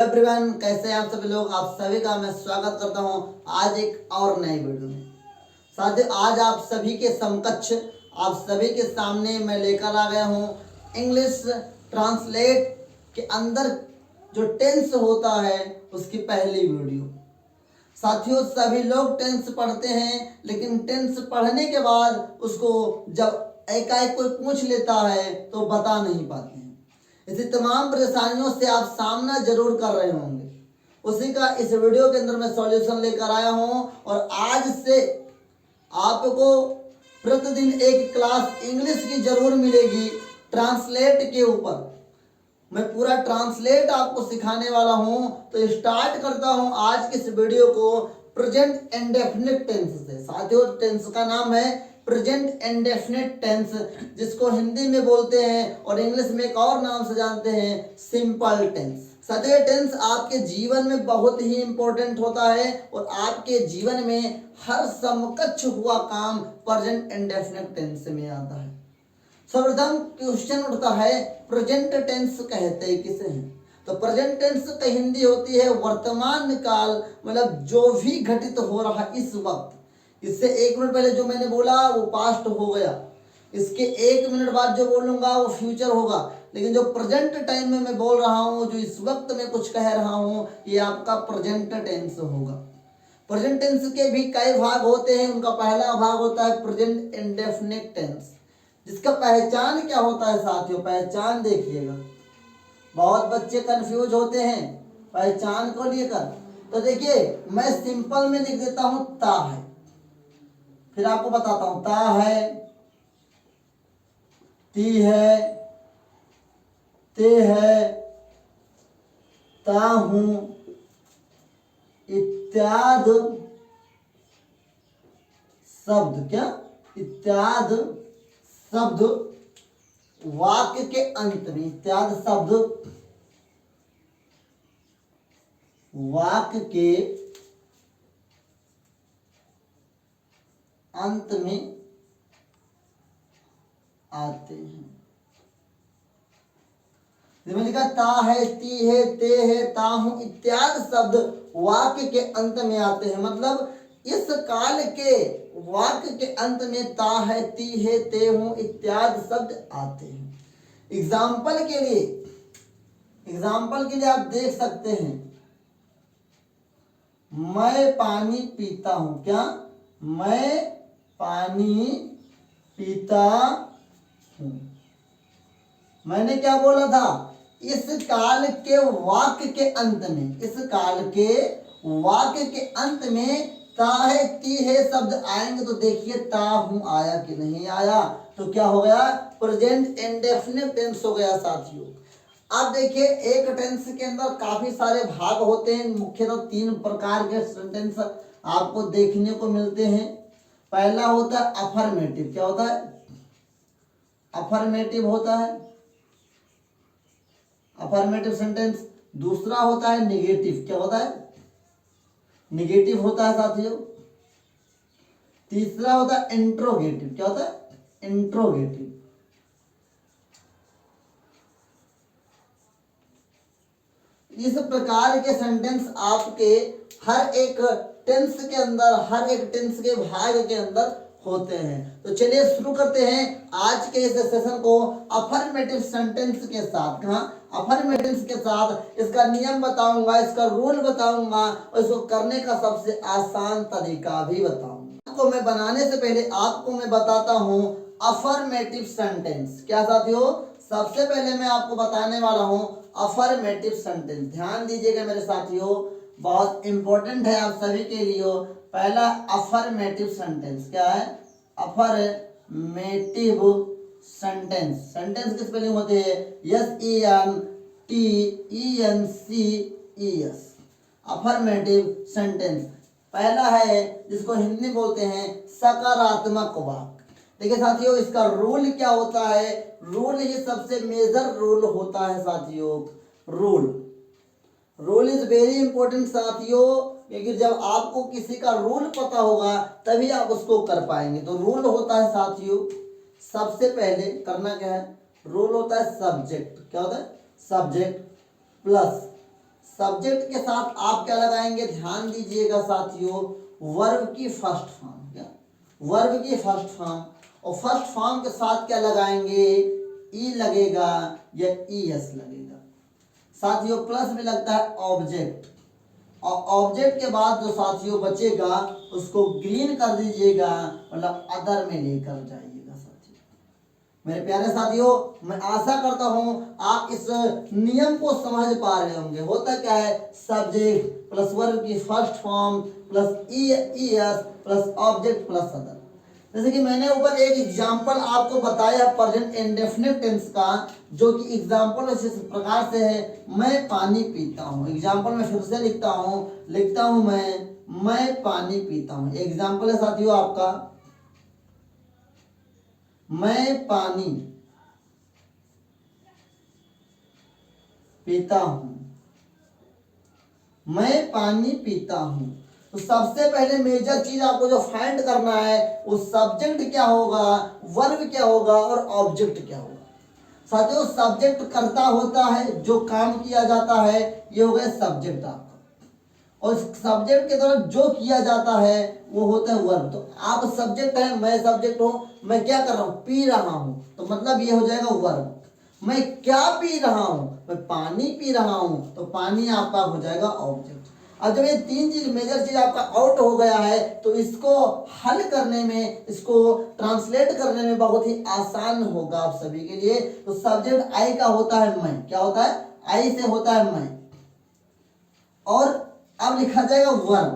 Everyone, कैसे हैं आप सभी लोग। आप सभी का मैं स्वागत करता हूं आज एक और नए वीडियो में। साथियों, आज आप सभी के समकक्ष, आप सभी के सामने मैं लेकर आ गया हूं इंग्लिश ट्रांसलेट के अंदर जो टेंस होता है उसकी पहली वीडियो। साथियों, सभी लोग टेंस पढ़ते हैं, लेकिन टेंस पढ़ने के बाद उसको जब एकाएक कोई पूछ लेता है तो बता नहीं पाते हैं। इसी तमाम परेशानियों से आप सामना जरूर कर रहे होंगे। उसी का इस वीडियो के अंदर मैं सॉल्यूशन लेकर आया हूं और आज से आपको प्रतिदिन एक क्लास इंग्लिश की जरूर मिलेगी ट्रांसलेट के ऊपर। मैं पूरा ट्रांसलेट आपको सिखाने वाला हूं। तो स्टार्ट करता हूं आज के इस वीडियो को प्रेजेंट इंडेफिनिट टेंस से। साथियों, टेंस का नाम है प्रेजेंट इंडेफिनिट टेंस, जिसको हिंदी में बोलते हैं और इंग्लिश में एक और नाम से जानते हैं, सिंपल टेंस। साथियों, टेंस आपके जीवन में बहुत ही इंपॉर्टेंट होता है और आपके जीवन में हर समकक्ष हुआ काम प्रेजेंट इंडेफिनिट टेंस में आता है। सर्वप्रथम क्वेश्चन उठता है, प्रेजेंट टेंस कहते किसे हैं? तो प्रेजेंट टेंस की हिंदी होती है वर्तमान काल, मतलब जो भी घटित हो रहा इस वक्त। इससे एक मिनट पहले जो मैंने बोला वो पास्ट हो गया, इसके एक मिनट बाद जो बोलूंगा वो फ्यूचर होगा। लेकिन जो प्रेजेंट टाइम में मैं बोल रहा हूँ, जो इस वक्त में कुछ कह रहा हूँ, ये आपका प्रेजेंट टेंस होगा। प्रेजेंट टेंस के भी कई भाग होते हैं। उनका पहला भाग होता है प्रेजेंट इंडेफिनिट टेंस, जिसका पहचान क्या होता है। साथियों, पहचान देखिएगा, बहुत बच्चे कंफ्यूज होते हैं पहचान को लेकर। तो देखिए, मैं सिंपल में लिख देता हूं ता है, फिर आपको बताता हूं ता है, ती है, ते है, ता हूं इत्यादि शब्द, क्या इत्यादि शब्द वाक्य के अंत में, इत्यादि शब्द वाक्य के अंत में आते हैं। मैंने लिखा ता है, ती है, ते है, ता हूं इत्यादि शब्द वाक्य के अंत में आते हैं। मतलब इस काल के वाक्य के अंत में ता है, ती है, ते हूं इत्यादि शब्द आते हैं। एग्जाम्पल के लिए आप देख सकते हैं, मैं पानी पीता हूं। क्या? मैं पानी पीता हूं। मैंने क्या बोला था? इस काल के वाक्य के अंत में, इस काल के वाक्य के अंत में ता है, ती है शब्द आएंगे। तो देखिए ता हूं आया कि नहीं आया? तो क्या हो गया? प्रेजेंट इंडेफिनिट टेंस हो गया। साथियों, अब देखिए, एक टेंस के अंदर काफी सारे भाग होते हैं। मुख्यतः तीन प्रकार के सेंटेंस आपको देखने को मिलते हैं। पहला होता है अफर्मेटिव। क्या होता है? अफर्मेटिव होता है, अफर्मेटिव सेंटेंस। दूसरा होता है निगेटिव। क्या होता है? निगेटिव होता है साथियों। तीसरा होता है इंट्रोगेटिव। क्या होता है? इंट्रोगेटिव। इस प्रकार के सेंटेंस आपके हर एक टेंस के अंदर, हर एक टेंस के भाग के अंदर होते हैं। तो चलिए शुरू करते हैं आज के इस सेशन को अफर्मेटिव सेंटेंस के साथ। कहाँ? अफर्मेटिव के साथ। इसका नियम बताऊंगा, इसका रूल बताऊंगा और इसको करने का सबसे आसान तरीका भी बताऊंगा। आपको मैं बनाने से पहले आपको मैं बताता हूं अफर्मेटिव सेंटेंस। क्या साथियों? सबसे पहले मैं आपको बताने वाला हूं अफर्मेटिव सेंटेंस। ध्यान दीजिएगा मेरे साथियों, बहुत इंपॉर्टेंट है आप सभी के लिए। पहला अफर्मेटिव सेंटेंस क्या है? Affirmative sentence. सेंटेंस की स्पेलिंग होती है SENTENCES। अफर्मेटिव सेंटेंस पहला है, जिसको हिंदी बोलते हैं सकारात्मक वाक्य। देखिए साथियों, इसका रूल क्या होता है? रूल ही सबसे मेजर रूल होता है साथियों। रूल इज वेरी इंपॉर्टेंट साथियों, क्योंकि जब आपको किसी का रूल पता होगा तभी आप उसको कर पाएंगे। तो रूल होता है साथियों, सबसे पहले करना क्या है? रूल होता है सब्जेक्ट। क्या होता है? सब्जेक्ट प्लस सब्जेक्ट के साथ आप क्या लगाएंगे, ध्यान दीजिएगा साथियों, वर्ब की फर्स्ट फॉर्म, क्या वर्ब की फर्स्ट फॉर्म, और फर्स्ट फॉर्म के साथ क्या लगाएंगे, ई लगेगा या ई एस लगेगा साथियों। प्लस में लगता है ऑब्जेक्ट, और ऑब्जेक्ट के बाद जो साथियों बचेगा उसको ग्रीन कर दीजिएगा, मतलब अदर में लेकर जाइएगा साथियों। मेरे प्यारे साथियों, मैं आशा करता हूं आप इस नियम को समझ पा रहे होंगे। होता क्या है, सब्जेक्ट प्लस वर्ब की first form plus E S plus object plus other. जैसे कि मैंने ऊपर एक एग्जाम्पल आपको बताया प्रेजेंट इंडेफिनिट टेंस का, जो कि एग्जाम्पल इस प्रकार से है, मैं पानी पीता हूँ। एग्जाम्पल में फिर से लिखता हूँ मैं पानी पीता हूँ। एग्जाम्पल है साथियों आपका, मैं पानी पीता हूँ, मैं पानी पीता हूँ। तो सबसे पहले मेजर चीज आपको जो फाइंड करना है, वो सब्जेक्ट क्या होगा, वर्ब क्या होगा और ऑब्जेक्ट क्या होगा। साथियों सब्जेक्ट करता होता है, जो काम किया जाता है, ये हो गया सब्जेक्ट आपका, और सब्जेक्ट के द्वारा जो किया जाता है वो होता है वर्ब। तो आप सब्जेक्ट है, मैं सब्जेक्ट हूँ, मैं क्या कर रहा हूँ, पी रहा हूँ, तो मतलब ये हो जाएगा वर्ब। मैं क्या पी रहा हूँ, मैं पानी पी रहा हूँ, तो पानी आपका हो जाएगा ऑब्जेक्ट। अब जब ये तीन चीज मेजर चीज आपका आउट हो गया है, तो इसको हल करने में, इसको ट्रांसलेट करने में बहुत ही आसान होगा आप सभी के लिए। तो सब्जेक्ट आई का होता है मैं, क्या होता है, आई से होता है मैं, और अब लिखा जाएगा वर्ब।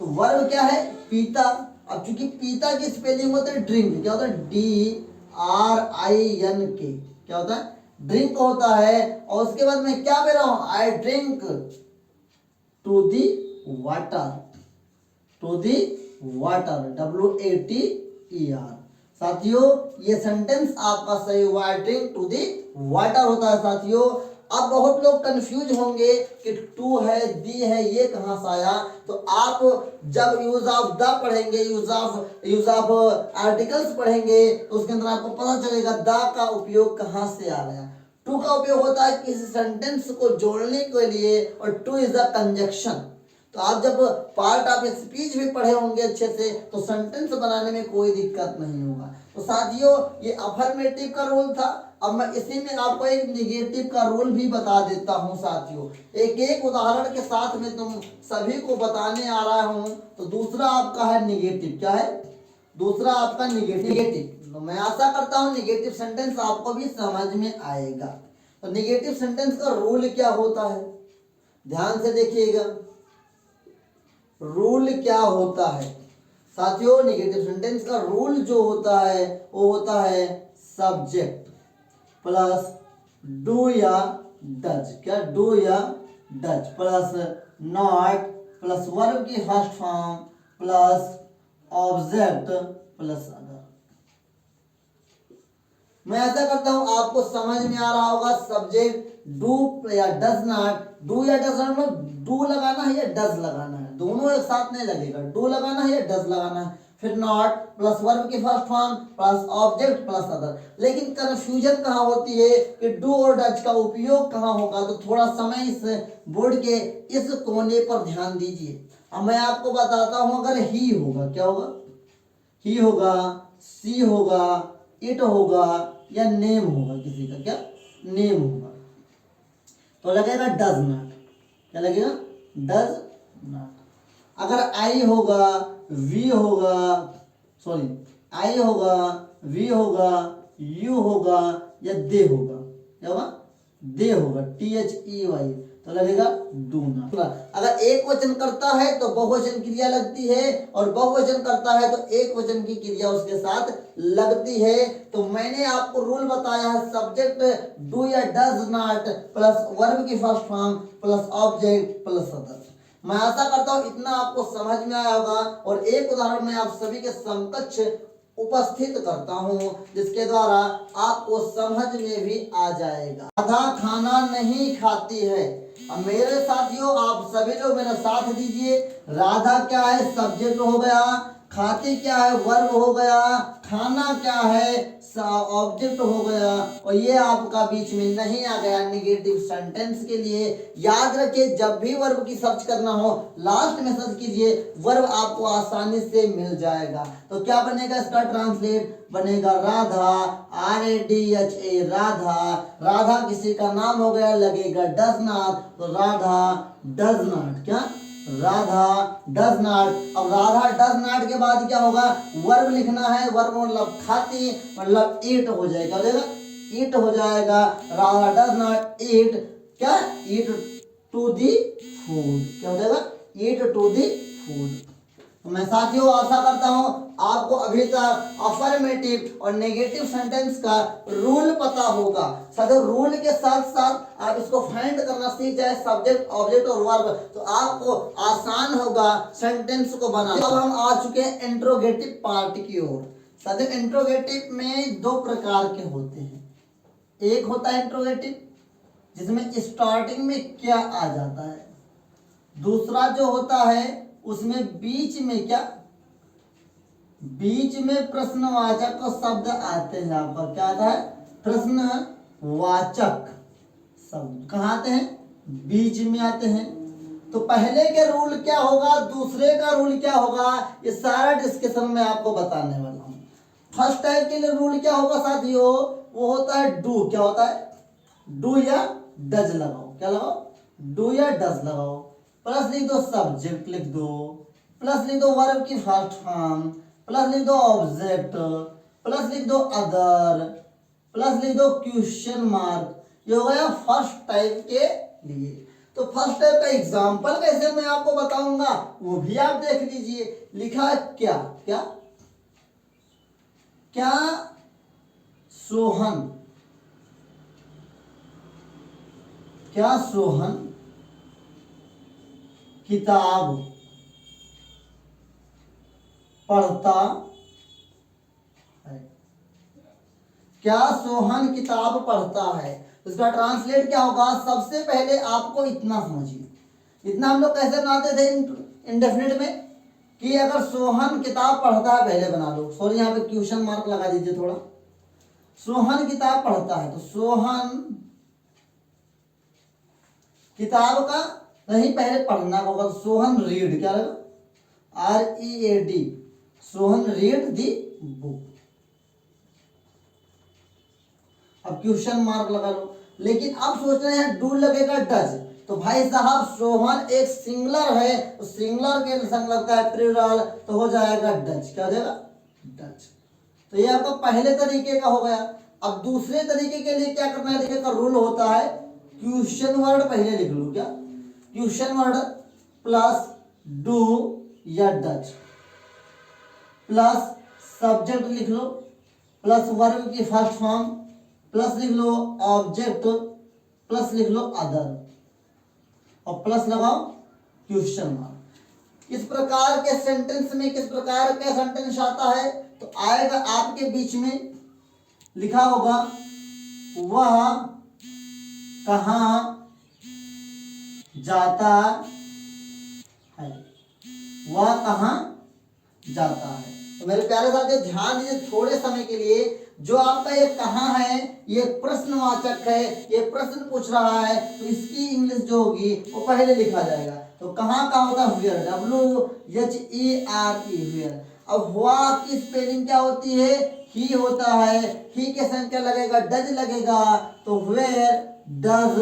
तो वर्ब क्या है, पीता। अब चूंकि पीता की स्पेलिंग होता है ड्रिंक, क्या होता है, DRINK, क्या होता है, ड्रिंक होता है। और उसके बाद मैं क्या पी रहा हूं, I drink to the water, to the water, WATER। साथियों ये सेंटेंस आपका सही हुआ, I drink to the water होता है साथियों। अब बहुत लोग कंफ्यूज होंगे कि टू है, दी है, ये कहां से आया। तो आप जब यूज ऑफ द पढ़ेंगे, यूज ऑफ आर्टिकल्स पढ़ेंगे, तो उसके अंदर आपको पता चलेगा द का उपयोग कहां से आ गया। टू का उपयोग होता है किसी सेंटेंस को जोड़ने के लिए, और टू इज अ कंजक्शन। तो आप जब पार्ट ऑफ स्पीच भी पढ़े होंगे अच्छे से, तो सेंटेंस बनाने में कोई दिक्कत नहीं होगा। तो साथियों ये अफर्मेटिव का रोल था। अब मैं इसी में आपको एक निगेटिव का रोल भी बता देता हूं साथियों, एक एक उदाहरण के साथ में तुम सभी को बताने आ रहा हूं। तो दूसरा आपका है निगेटिव, क्या है, दूसरा आपका निगेटिव। तो मैं आशा करता हूं निगेटिव सेंटेंस आपको भी समझ में आएगा। तो निगेटिव सेंटेंस का रूल क्या होता है, ध्यान से देखिएगा, रूल क्या होता है साथियों। नेगेटिव सेंटेंस का रूल जो होता है वो होता है सब्जेक्ट प्लस डू या डज, क्या डू या does, plus not plus verb की first form plus object plus other. मैं ऐसा करता हूं आपको समझ में आ रहा होगा। सब्जेक्ट डू या डज नॉट, डू या डज नॉट में डू लगाना है या डज लगाना है, दोनों एक साथ नहीं लगेगा, डू लगाना है या डज लगाना है। फिर नॉट प्लस वर्ब की first form plus object plus other. लेकिन कंफ्यूजन कहाँ होती है कि डू और डज का उपयोग कहाँ होगा। तो थोड़ा समय इस बोर्ड के इस कोने पर ध्यान दीजिए। अब मैं आपको बताता हूं, अगर ही होगा, क्या होगा, ही होगा, सी होगा, इट होगा या नेम होगा, किसी का क्या नेम होगा, तो लगेगा डज नॉट, क्या लगेगा, डज नॉट। अगर आई होगा, वी होगा, सॉरी आई होगा, वी होगा, यू होगा या दे होगा, क्या होगा, दे होगा, THEY, तो लगेगा डू नॉट। अगर एक वचन करता है तो बहुवचन क्रिया लगती है, और बहुवचन करता है तो एक वचन की क्रिया उसके साथ लगती है। तो मैंने आपको रूल बताया है, सब्जेक्ट डू या डज नॉट प्लस वर्ब की first form plus object plus other. मैं आशा करता हूं इतना आपको समझ में आया होगा। और एक उदाहरण मैं आप सभी के समकक्ष उपस्थित करता हूं, जिसके द्वारा आपको समझ में भी आ जाएगा। राधा खाना नहीं खाती है। अब मेरे साथियों आप सभी लोग मेरा साथ दीजिए। राधा क्या है, सब्जेक्ट हो गया, खाते क्या है, वर्ब हो गया, खाना क्या है, ऑब्जेक्ट हो गया, और ये आपका बीच में नहीं आ गया नेगेटिव सेंटेंस के लिए। याद रखिए जब भी वर्ब की सर्च करना हो लास्ट में सर्च कीजिए, वर्ब आपको आसानी से मिल जाएगा। तो क्या बनेगा इसका ट्रांसलेट, बनेगा राधा, RADHA, राधा। राधा किसी का नाम हो गया, लगेगा डज नॉट, तो राधा डज नॉट, क्या राधा डज नॉट। अब राधा डज नॉट के बाद क्या होगा, वर्ब लिखना है, वर्ब मतलब खाती, मतलब ईट हो जाएगा, हो जाएगा ईट हो जाएगा। राधा डज नॉट ईट, क्या ईट टू दी फूड, क्या हो जाएगा ईट टू दी फूड। तो मैं साथियों आशा करता हूं आपको अभी तक अफर्मेटिव और नेगेटिव सेंटेंस का रूल पता होगा। साथियों रूल के साथ साथ आप इसको फाइंड करना सीख जाए, सब्जेक्ट ऑब्जेक्ट और वर्ब, तो आपको आसान होगा सेंटेंस को बनाना। अब हम आ चुके हैं इंट्रोगेटिव पार्ट की ओर। साथियों इंट्रोगेटिव में दो प्रकार के होते हैं। एक होता है इंट्रोगेटिव जिसमें स्टार्टिंग में क्या आ जाता है, दूसरा जो होता है उसमें बीच में क्या, बीच में प्रश्नवाचक शब्द आते हैं। आपका क्या आता है, प्रश्नवाचक शब्द कहाँ आते हैं, बीच में आते हैं। तो पहले के रूल क्या होगा, दूसरे का रूल क्या होगा, ये सारा डिस्कशन में आपको बताने वाला हूं। फर्स्ट टाइप के लिए रूल क्या होगा साथियों, वो होता है डू, क्या होता है डू या डज लगाओ, क्या लगाओ डू या डज लगाओ, प्लस लिख दो सब्जेक्ट लिख दो, प्लस लिख दो वर्ब की फर्स्ट फॉर्म, प्लस लिख दो ऑब्जेक्ट, प्लस लिख दो अदर, प्लस लिख दो क्वेश्चन मार्क। ये हो गया फर्स्ट टाइप के लिए। तो फर्स्ट टाइप का एग्जांपल कैसे मैं आपको बताऊंगा वो भी आप देख लीजिए। लिखा है क्या, क्या क्या सोहन, क्या सोहन किताब पढ़ता है, क्या सोहन किताब पढ़ता है। इसका ट्रांसलेट क्या होगा, सबसे पहले आपको इतना समझिए, इतना हम लोग कैसे बनाते थे इंडेफिनिट में, कि अगर सोहन किताब पढ़ता है पहले बना लो, सॉरी यहाँ पे क्वेश्चन मार्क लगा दीजिए थोड़ा। सोहन किताब पढ़ता है तो सोहन किताब का नहीं पहले पढ़ना होगा, तो सोहन रीड, क्या रहेगा READ, Sohan read the book. अब क्वेश्चन मार्क लगा लो। लेकिन अब सोच रहे हैं डू लगेगा डज, तो भाई साहब सोहन एक सिंगुलर है, तो सिंगुलर के संग लगता है प्लूरल, तो हो जाएगा डज, क्या हो जाएगा डज। तो ये आपका पहले तरीके का हो गया। अब दूसरे तरीके के लिए क्या करना है, देखिए का रूल होता है क्वेश्चन वर्ड पहले लिख लो, क्या क्वेश्चन वर्ड प्लस डू या डज, प्लस सब्जेक्ट लिख लो, प्लस वर्ब की फर्स्ट फॉर्म, प्लस लिख लो ऑब्जेक्ट, प्लस लिख लो अदर, और प्लस लगाओ क्वेश्चन मार्क। इस प्रकार के सेंटेंस में किस प्रकार का सेंटेंस आता है, तो आएगा आपके बीच में लिखा होगा वह कहाँ जाता है, वह कहाँ जाता है। तो मेरे प्यारे साथियों ध्यान दीजिए थोड़े समय के लिए, जो आपका ये कहाँ है ये प्रश्नवाचक है, ये प्रश्न पूछ रहा है, तो इसकी इंग्लिश जो होगी वो पहले लिखा जाएगा। तो कहाँ का होगा व्हेयर, WHERE व्हेयर। अब हुआ की स्पेलिंग क्या होती है, ही होता है, ही के संग क्या लगेगा डज लगेगा, तो व्हेयर डज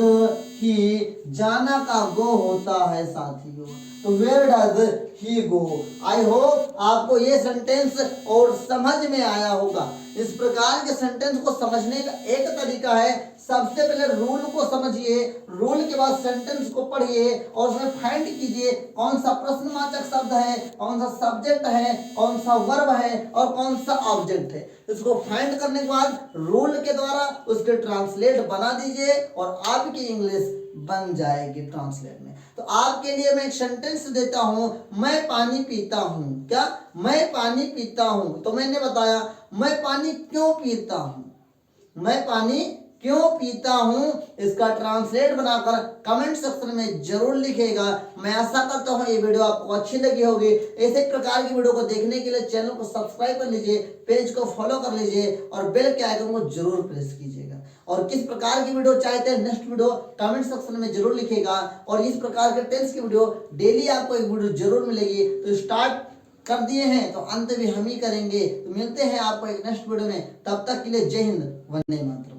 ही, जाना का गो होता है साथियों, तो where does he go. I hope आपको ये सेंटेंस और समझ में आया होगा। इस प्रकार के सेंटेंस को समझने का एक तरीका है, सबसे पहले रूल को समझिए, रूल के बाद सेंटेंस को पढ़िए और उसमें फाइंड कीजिए कौन सा प्रश्नवाचक शब्द है, कौन सा सब्जेक्ट है, कौन सा वर्ब है और कौन सा ऑब्जेक्ट है। इसको फाइंड करने के बाद रूल के द्वारा उसके ट्रांसलेट बना दीजिए और आपकी इंग्लिश बन जाएगी ट्रांसलेट में। तो आपके लिए मैं एक सेंटेंस देता हूं, मैं पानी पीता हूं, क्या मैं पानी पीता हूं। तो मैंने बताया मैं पानी क्यों पीता हूं, मैं पानी क्यों पीता हूं इसका ट्रांसलेट बनाकर कमेंट सेक्शन में जरूर लिखिएगा। मैं आशा करता हूं ये वीडियो आपको अच्छी लगी होगी। ऐसे प्रकार की वीडियो को देखने के लिए चैनल को सब्सक्राइब कर लीजिए, पेज को फॉलो कर लीजिए और बेल के आइकन को जरूर प्रेस कीजिएगा। और किस प्रकार की वीडियो चाहते हैं नेक्स्ट वीडियो कमेंट सेक्शन में जरूर लिखिएगा। और इस प्रकार के टेंस की वीडियो डेली आपको एक वीडियो जरूर मिलेगी। तो स्टार्ट कर दिए हैं तो अंत भी हम ही करेंगे। तो मिलते हैं आपको एक नेक्स्ट वीडियो में, तब तक के लिए जय हिंद, वंदे मातरम।